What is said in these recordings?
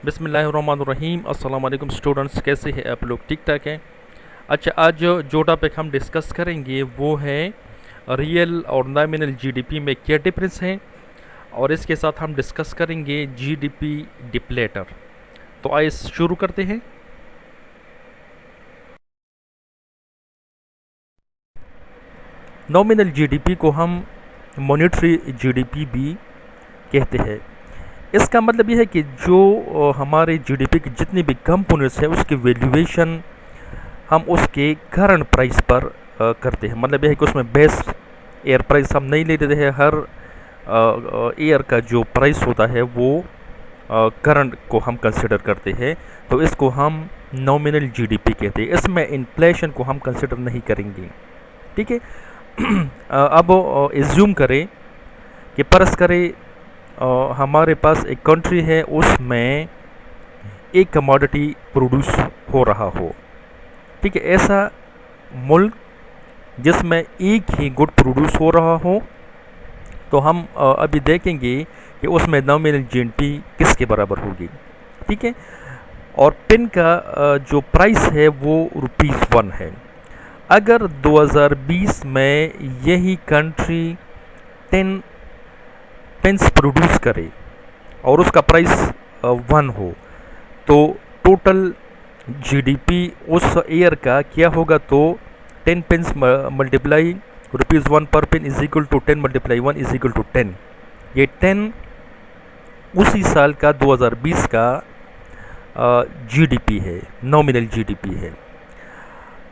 बिस्मिल्लाहिर्रहमानिर्रहीम। अस्सलाम वालेकुम स्टूडेंट्स, कैसे हैं आप लोग? ठीक ठाक हैं। अच्छा, आज जो टॉपिक हम डिस्कस करेंगे वो है रियल और नॉमिनल जीडीपी में क्या डिफरेंस है, और इसके साथ हम डिस्कस करेंगे जीडीपी डिप्लेटर। तो आइए शुरू करते हैं। नॉमिनल जीडीपी को हम मॉनेटरी जीडीपी भी कहते हैं। इसका मतलब ये है कि जो हमारे जीडीपी की जितनी भी कंपोनेंट्स हैं उसकी वैल्यूएशन हम उसके करंट प्राइस पर करते हैं। मतलब यह है कि उसमें बेस्ट एयर प्राइस हम नहीं ले लेते हैं। हर एयर का जो प्राइस होता है वो करंट को हम कंसिडर करते हैं। तो इसको हम नॉमिनल जीडीपी कहते हैं। इसमें इन्फ्लेशन को हम कंसिडर नहीं करेंगे। ठीक है। अब एज्यूम करें कि परस करें हमारे पास एक कंट्री है, उसमें एक कमोडिटी प्रोड्यूस हो रहा हो। ठीक है। ऐसा मुल्क जिसमें एक ही गुड प्रोड्यूस हो रहा हो, तो हम अभी देखेंगे कि उसमें नॉमिनल जीडीपी किसके बराबर होगी। ठीक है। और पिन का जो प्राइस है वो ₹1 है। अगर 2020 में यही कंट्री 10 पेंस प्रोड्यूस करे और उसका प्राइस 1 हो, तो टोटल जीडीपी उस ईयर का क्या होगा? तो 10 पेंस मल्टीप्लाई ₹1 पर pen is equal to 10 multiply 1 is equal to 10। ये 10 उसी साल का 2020 का जीडीपी है, नॉमिनल जीडीपी है।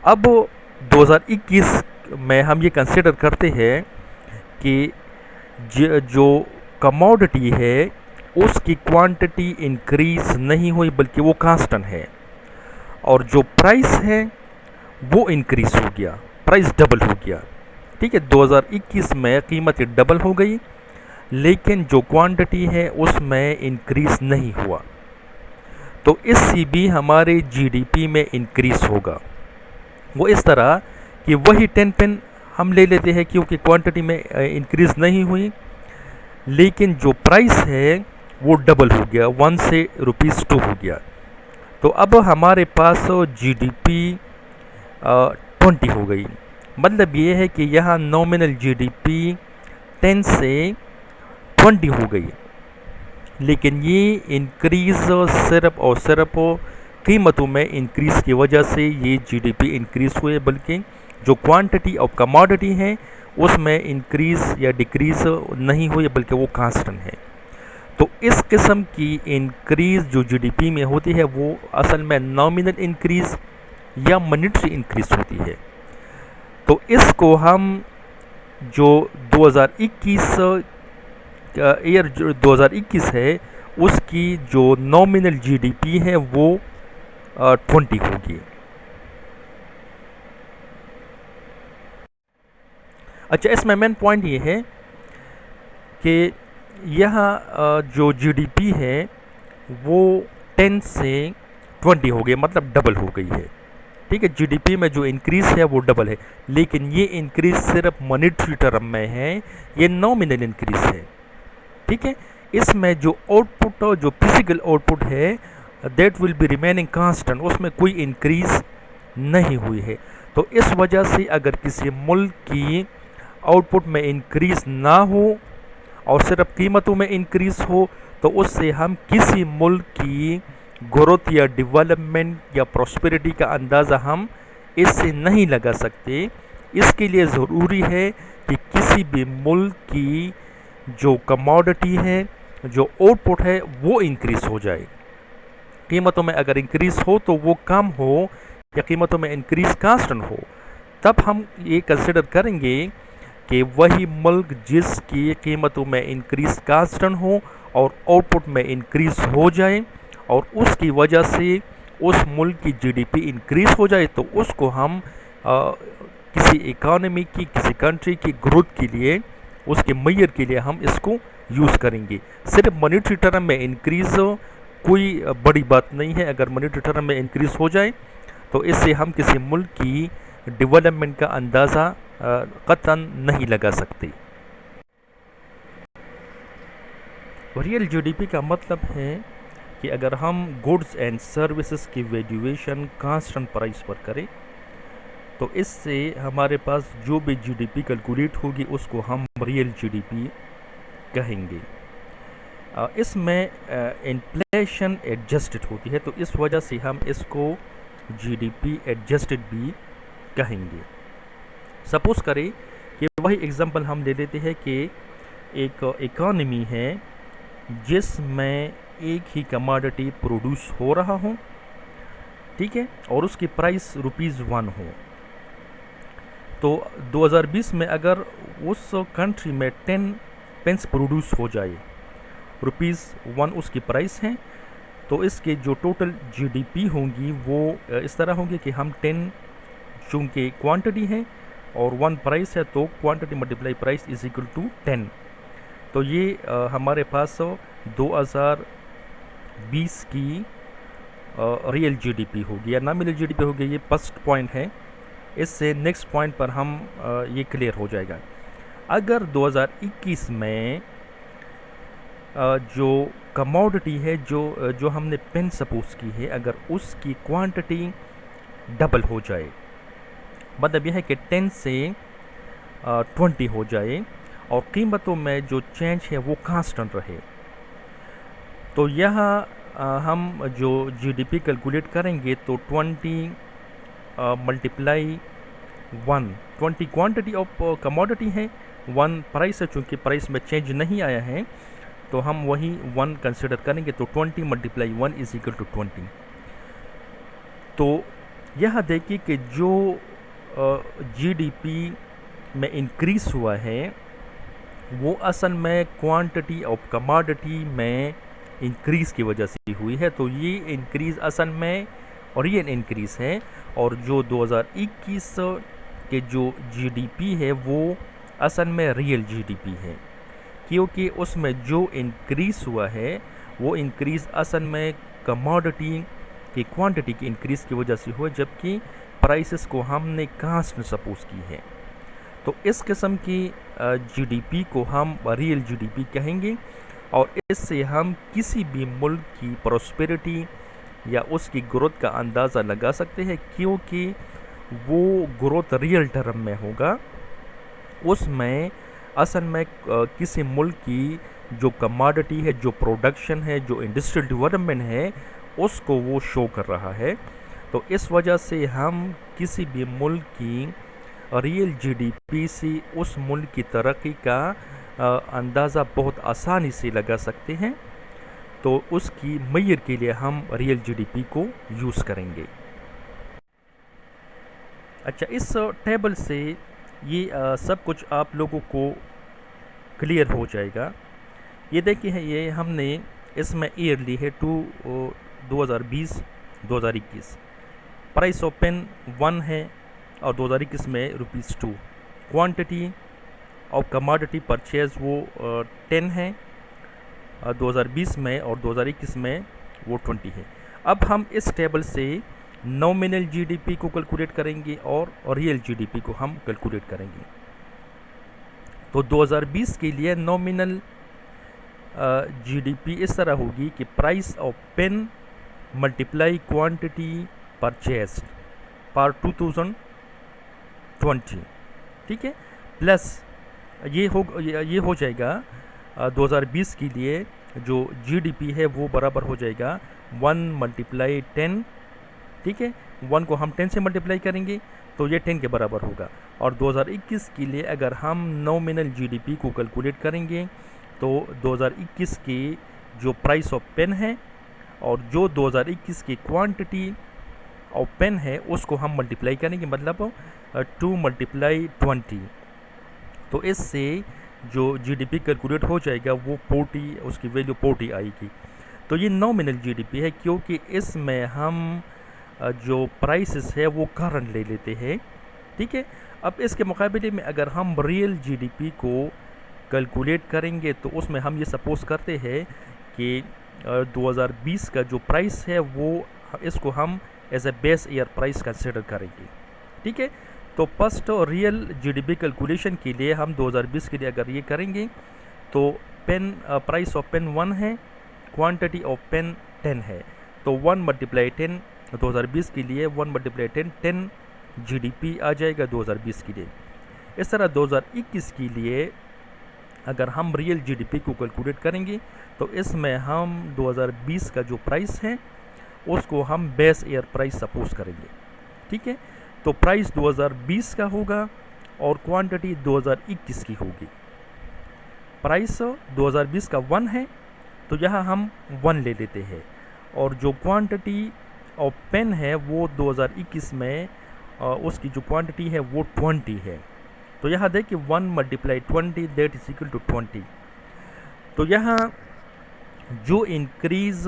अब 2021 में हम ये कंसिडर करते हैं कि जो कमोडिटी है उसकी क्वांटिटी इंक्रीज नहीं हुई बल्कि वो कांस्टेंट है, और जो प्राइस है वो इंक्रीज हो गया, प्राइस डबल हो गया। ठीक है। 2021 में कीमत डबल हो गई, लेकिन जो क्वांटिटी है उसमें इंक्रीज नहीं हुआ। तो इससे भी हमारे जीडीपी में इंक्रीज होगा। वो इस तरह कि वही 10 पेन हम ले लेते हैं क्योंकि क्वांटिटी में इंक्रीज नहीं हुई, लेकिन जो प्राइस है वो डबल हो गया, 1 से ₹2 हो गया। तो अब हमारे पास जीडीपी 20 हो गई। मतलब ये है कि यहाँ नॉमिनल जीडीपी 10 से 20 हो गई, लेकिन ये इंक्रीज सिर्फ और सिर्फ कीमतों में इंक्रीज की वजह से ये जीडीपी इंक्रीज हुए, बल्कि जो क्वांटिटी ऑफ कमोडिटी है उसमें इंक्रीज या डिक्रीज नहीं हुई, बल्कि वो कांस्टेंट है। तो इस किस्म की इंक्रीज जो जीडीपी में होती है वो असल में नॉमिनल इंक्रीज या मॉनेटरी इंक्रीज होती है। तो इसको हम जो 2021 ईयर जो 2021 है उसकी जो नॉमिनल जीडीपी है वो 20 होगी। अच्छा, इसमें मेन पॉइंट ये है कि यहाँ जो जीडीपी है वो 10 से 20 हो गई, मतलब डबल हो गई है। ठीक है। जीडीपी में जो इंक्रीज है वो डबल है, लेकिन ये इंक्रीज सिर्फ मॉनेटरी टर्म में है, ये नॉमिनल इंक्रीज है। ठीक है। इसमें जो आउटपुट, जो फिजिकल आउटपुट है, that will be remaining constant, उसमें कोई इंक्रीज नहीं हुई है। तो इस वजह से अगर किसी मुल्क की आउटपुट में इंक्रीज ना हो और सिर्फ कीमतों में इंक्रीज हो, तो उससे हम किसी मुल्क की ग्रोथ या डेवलपमेंट या प्रॉस्पेरिटी का अंदाज़ा हम इससे नहीं लगा सकते। इसके लिए ज़रूरी है कि किसी भी मुल्क की जो कमोडिटी है, जो आउटपुट है, वो इंक्रीज हो जाए। कीमतों में अगर इंक्रीज हो तो वो कम हो, या कीमतों में इंक्रीज कांस्टेंट हो, तब हम ये कंसिडर करेंगे कि वही मुल्क जिसकी कीमतों में इंक्रीज कांस्टेंट हो और आउटपुट में इंक्रीज हो जाए, और उसकी वजह से उस मुल्क की जीडीपी इंक्रीज हो जाए, तो उसको हम किसी इकोनॉमी की, किसी कंट्री की ग्रोथ के लिए, उसके मैयर के लिए हम इसको यूज़ करेंगे। सिर्फ मॉनेटरी टर्म में इंक्रीज कोई बड़ी बात नहीं है। अगर मॉनेटरी टर्म में इंक्रीज हो जाए तो इससे हम किसी मुल्क की डेवलपमेंट का अंदाज़ा कतन नहीं लगा सकते। रियल जीडीपी का मतलब है कि अगर हम गुड्स एंड सर्विसेज की वैल्यूएशन कांस्टेंट प्राइस पर करें तो इससे हमारे पास जो भी जीडीपी कैलकुलेट होगी उसको हम रियल जीडीपी कहेंगे। इसमें इन्फ्लेशन एडजस्टेड होती है, तो इस वजह से हम इसको जीडीपी एडजस्टेड भी कहेंगे। सपोज़ करें कि वही एग्जांपल हम ले लेते हैं कि एक इकॉनमी है जिसमें एक ही कमोडिटी प्रोड्यूस हो रहा हो, ठीक है, और उसकी प्राइस ₹1 हो। तो 2020 में अगर उस कंट्री में 10 पेंस प्रोड्यूस हो जाए, ₹1 उसकी प्राइस है, तो इसके जो टोटल जीडीपी होंगी वो इस तरह होंगी कि हम 10 चूँकि क्वांटिटी है और 1 प्राइस है तो quantity multiply price is equal to 10। तो ये हमारे पास 2020 की रियल जीडीपी होगी या नॉमिनल जीडीपी होगी। ये फर्स्ट पॉइंट है, इससे नेक्स्ट पॉइंट पर हम ये क्लियर हो जाएगा। अगर 2021 में जो कमोडिटी है जो हमने पेन सपोज की है, अगर उसकी क्वांटिटी डबल हो जाए, मतलब यह है कि 10 से 20 हो जाए और कीमतों में जो चेंज है वो कांस्टेंट रहे, तो यहाँ हम जो जीडीपी कैलकुलेट करेंगे तो 20 मल्टीप्लाई 1, 20 क्वांटिटी ऑफ कमोडिटी है, 1 प्राइस है, चूँकि प्राइस में चेंज नहीं आया है तो हम वही 1 कंसिडर करेंगे, तो 20 मल्टीप्लाई 1 इज इक्वल टू 20। तो यह देखिए कि जो जीडीपी में इंक्रीज़ हुआ है वो असल में क्वांटिटी ऑफ कमोडिटी में इंक्रीज़ की वजह से हुई है। तो ये इंक्रीज़ असल में रियल इंक्रीज़ है, और जो 2021 के जो जीडीपी है वो असल में रियल जीडीपी है, क्योंकि उसमें जो इंक्रीज़ हुआ है वो इंक्रीज़ असल में कमोडिटी की क्वांटिटी की इंक्रीज़ की वजह से हुआ, जबकि प्राइसेस को हमने कांस्टेंट सपोज की है। तो इस किस्म की जीडीपी को हम रियल जीडीपी कहेंगे, और इससे हम किसी भी मुल्क की प्रॉस्पेरिटी या उसकी ग्रोथ का अंदाज़ा लगा सकते हैं, क्योंकि वो ग्रोथ रियल टर्म में होगा। उसमें असल में किसी मुल्क की जो कमोडिटी है, जो प्रोडक्शन है, जो इंडस्ट्रियल डेवलपमेंट है, उसको वो शो कर रहा है। तो इस वजह से हम किसी भी मुल्क की रियल जीडीपी से उस मुल्क की तरक्की का अंदाज़ा बहुत आसानी से लगा सकते हैं। तो उसकी मेजर के लिए हम रियल जीडीपी को यूज़ करेंगे। अच्छा, इस टेबल से ये सब कुछ आप लोगों को क्लियर हो जाएगा। ये देखिए, ये हमने इसमें ईयर ली है 2020-2021। प्राइस ऑफ पेन 1 है और 2021 में ₹2। क्वांटिटी ऑफ कमोडिटी परचेज वो 10 है 2020 में, और 2021 में वो 20 है। अब हम इस टेबल से नॉमिनल जीडीपी को कैलकुलेट करेंगे और रियल जीडीपी को हम कैलकुलेट करेंगे। तो 2020 के लिए नॉमिनल जीडीपी इस तरह होगी कि price of pen multiply quantity purchase पर 2020, ठीक है, प्लस ये हो जाएगा 2020 के लिए जो जीडीपी है वो बराबर हो जाएगा 1 मल्टीप्लाई 10, ठीक है, 1 को हम 10 से मल्टीप्लाई करेंगे तो ये 10 के बराबर होगा। और 2021 के लिए अगर हम नॉमिनल जीडीपी को कैलकुलेट करेंगे तो 2021 की जो प्राइस ऑफ पेन है और जो 2021 की क्वांटिटी ऑफ पेन है उसको हम मल्टीप्लाई करेंगे, मतलब 2 मल्टीप्लाई 20। तो इससे जो जीडीपी कैलकुलेट हो जाएगा वो 40, उसकी वैल्यू 40 आएगी। तो ये नॉमिनल जीडीपी है, क्योंकि इसमें हम जो प्राइसेस है वो करंट ले लेते हैं, ठीक है। अब इसके मुकाबले में अगर हम रियल जीडीपी को कैलकुलेट करेंगे तो उसमें हम ये सपोज करते हैं कि 2020 का जो प्राइस है वो इसको हम as a base year price consider करेंगे, ठीक है। तो फर्स्ट रियल जीडीपी कैलकुलेशन के लिए हम 2020 के लिए अगर ये करेंगे तो पेन प्राइस ऑफ पेन 1 है क्वांटिटी ऑफ पेन 10 है, तो 1 मल्टीप्लाई 10 2020 के लिए 1 मल्टीप्लाई 10 GDP आ जाएगा 2020 के लिए। इस तरह 2021 के लिए अगर हम रियल GDP को कैलकुलेट करेंगे तो इसमें हम 2020 का जो प्राइस है उसको हम बेस ईयर प्राइस सपोज करेंगे, ठीक है। तो प्राइस 2020 का होगा और क्वांटिटी 2021 की होगी। प्राइस 2020 का 1 है तो यहाँ हम 1 ले लेते हैं, और जो क्वांटिटी ऑफ पेन है वो 2021 में उसकी जो क्वांटिटी है वो 20 है। तो यहाँ देखिए 1 multiply 20 that is equal to 20। तो यहाँ जो इंक्रीज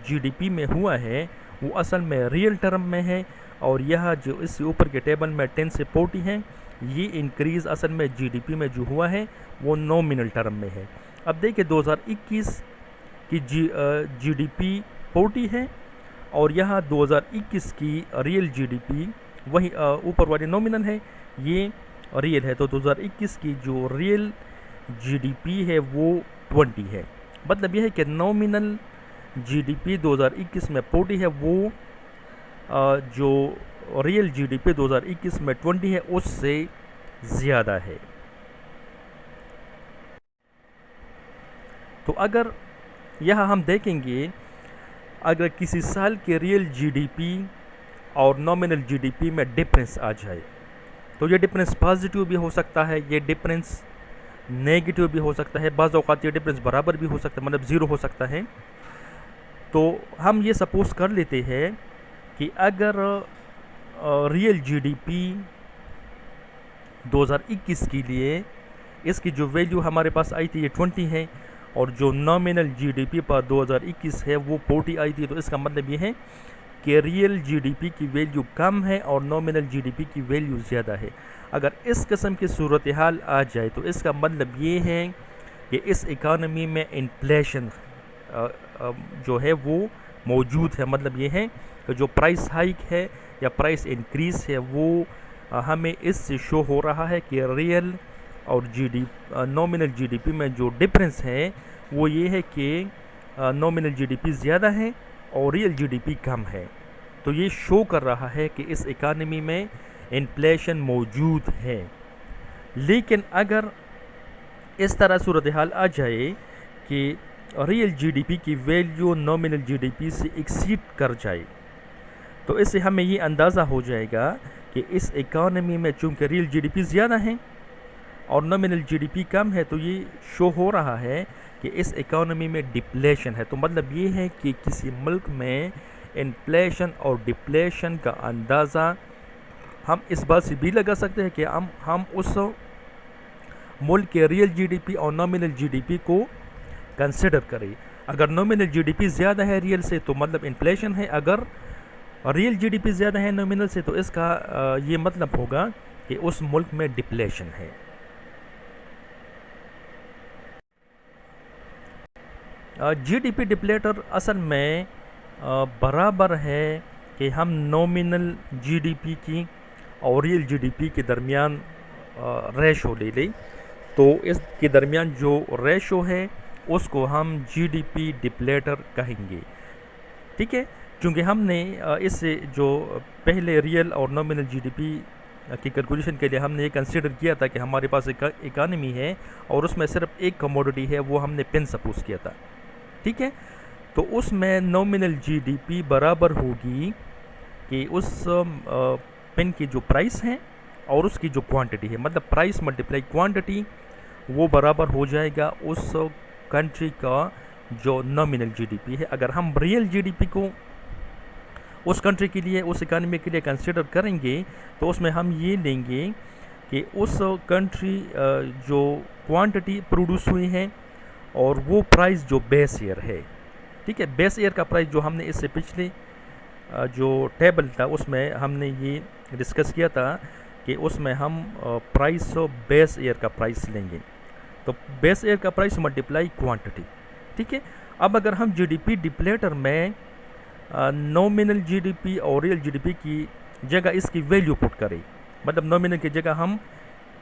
GDP में हुआ है वो असल में रियल टर्म में है, और यह जो इससे ऊपर के टेबल में 10 से 40 है, ये इंक्रीज़ असल में GDP में जो हुआ है वो नॉमिनल टर्म में है। अब देखिए 2021 की GDP 40 है और यहाँ 2021 की रियल GDP वही ऊपर वाली नॉमिनल है, ये रियल है। तो 2021 की जो रियल GDP है वो 20 है। मतलब यह है कि नॉमिनल GDP 2021 में 40 है, वो जो रियल GDP 2021 में 20 है उससे ज़्यादा है। तो अगर यहाँ हम देखेंगे अगर किसी साल के रियल GDP और नॉमिनल GDP में डिफरेंस आ जाए तो ये डिफरेंस पॉजिटिव भी हो सकता है, ये डिफरेंस नेगेटिव भी हो सकता है, बाज़ औक़ात ये डिफरेंस बराबर भी हो सकता है, मतलब ज़ीरो हो सकता है। तो हम ये सपोज़ कर लेते हैं कि अगर रियल GDP 2021 के लिए इसकी जो वैल्यू हमारे पास आई थी ये 20 है, और जो नॉमिनल GDP पर 2021 है वो 40 आई थी। तो इसका मतलब ये है कि रियल GDP की वैल्यू कम है और नॉमिनल GDP की वैल्यू ज़्यादा है। अगर इस किस्म की सूरत हाल आ जाए तो इसका मतलब ये है कि इस इकानमी में इन्फ्लेशन जो है वो मौजूद है। मतलब ये है कि जो प्राइस हाइक है या प्राइस इंक्रीज़ है वो हमें इससे शो हो रहा है कि रियल और नॉमिनल GDP में जो डिफरेंस है वो ये है कि नॉमिनल GDP ज़्यादा है और रियल GDP कम है। तो ये शो कर रहा है कि इस इकानमी में इन्फ्लेशन मौजूद है। लेकिन अगर इस तरह सूरत हाल आ जाए कि रियल GDP की वैल्यू नॉमिनल GDP से एक्सीड कर जाए तो इससे हमें ये अंदाज़ा हो जाएगा कि इस इकानमी में चूँकि रियल GDP ज़्यादा है और नॉमिनल GDP कम है, तो ये शो हो रहा है कि इस इकानमी में डिप्लेशन है। तो मतलब ये है कि किसी मुल्क में इन्फ्लेशन और डिप्लेशन का अंदाज़ा हम इस बात से भी लगा सकते हैं कि हम उस मुल्क के रियल GDP और नॉमिनल GDP को कंसिडर करें। अगर नॉमिनल GDP ज़्यादा है रियल से तो मतलब इन्फ्लेशन है, अगर रियल GDP ज़्यादा है नॉमिनल से तो इसका ये मतलब होगा कि उस मुल्क में डिप्लेशन है। GDP डिप्लेटर असल में बराबर है कि हम नॉमिनल GDP की और रियल GDP के दरमियान रेशो ले लें। तो इसके दरमियान जो रेशो है उसको हम GDP डिप्लेटर कहेंगे, ठीक है। क्योंकि हमने इससे जो पहले रियल और नॉमिनल GDP की कैलकुलेशन के लिए हमने ये कंसीडर किया था कि हमारे पास एक इकानमी है और उसमें सिर्फ एक कमोडिटी है, वो हमने पेन सपोज किया था, ठीक है। तो उसमें नॉमिनल GDP बराबर होगी कि उस पेन की जो प्राइस है और उसकी जो क्वांटिटी है, मतलब प्राइस मल्टीप्लाई क्वांटिटी, वो बराबर हो जाएगा उस कंट्री का जो नॉमिनल GDP है। अगर हम रियल GDP को उस कंट्री के लिए, उस इकानमी के लिए कंसिडर करेंगे तो उसमें हम ये लेंगे कि उस कंट्री जो क्वांटिटी प्रोड्यूस हुई है और वो प्राइस जो बेस ईयर है, ठीक है। बेस ईयर का प्राइस जो हमने इससे पिछले जो टेबल था उसमें हमने ये डिस्कस किया था कि उसमें हम प्राइस बेस ईयर का प्राइस लेंगे। तो बेस ईयर का प्राइस मल्टीप्लाई क्वांटिटी, ठीक है। अब अगर हम GDP डिप्लेटर में नॉमिनल GDP और रियल GDP की जगह इसकी वैल्यू पुट करें, मतलब नॉमिनल की जगह हम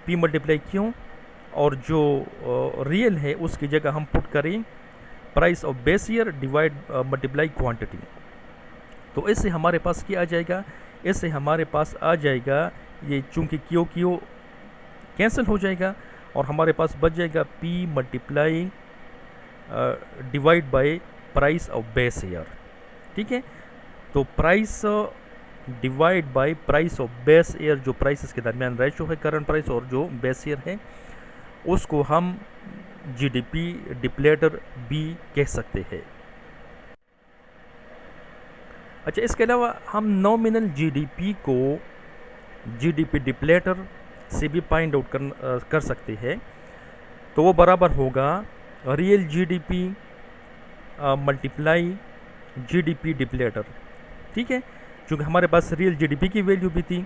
P मल्टीप्लाई क्यों और जो रियल है उसकी जगह हम पुट करें price of base year divide multiply quantity. तो इससे हमारे पास क्या आ जाएगा, इससे हमारे पास आ जाएगा ये, चूँकि क्यों कैंसिल हो जाएगा और हमारे पास बच जाएगा P multiply divide by price of base year. ठीक है, तो price divide by price of base year, जो प्राइसेस के दरमियान रेशो है करंट प्राइस और जो बेस ईयर है, उसको हम जीडीपी डिप्लेटर भी कह सकते हैं। अच्छा, इसके अलावा हम नॉमिनल जीडीपी को जीडीपी डिप्लेटर से भी फाइंड आउट कर सकते हैं। तो वो बराबर होगा real GDP multiply GDP deflator. ठीक है, क्योंकि हमारे पास रियल जीडीपी की वैल्यू भी थी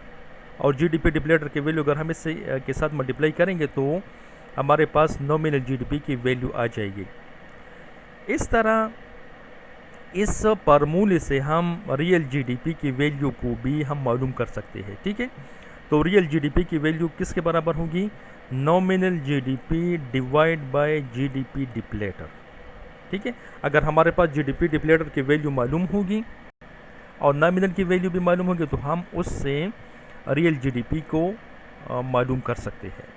और जीडीपी डिप्लेटर की वैल्यू अगर हम इससे के साथ मल्टीप्लाई करेंगे तो हमारे पास नॉमिनल जीडीपी की वैल्यू आ जाएगी। इस तरह इस फार्मूले से हम रियल जीडीपी की वैल्यू को भी हम मालूम कर सकते हैं। ठीक है, तो रियल जीडीपी की वैल्यू किसके बराबर होगी, nominal GDP divide by GDP deflator. ठीक है, अगर हमारे पास जीडीपी डिप्लेटर की वैल्यू मालूम होगी और नॉमिनल की वैल्यू भी मालूम होगी तो हम उससे रियल जीडीपी को मालूम कर सकते हैं।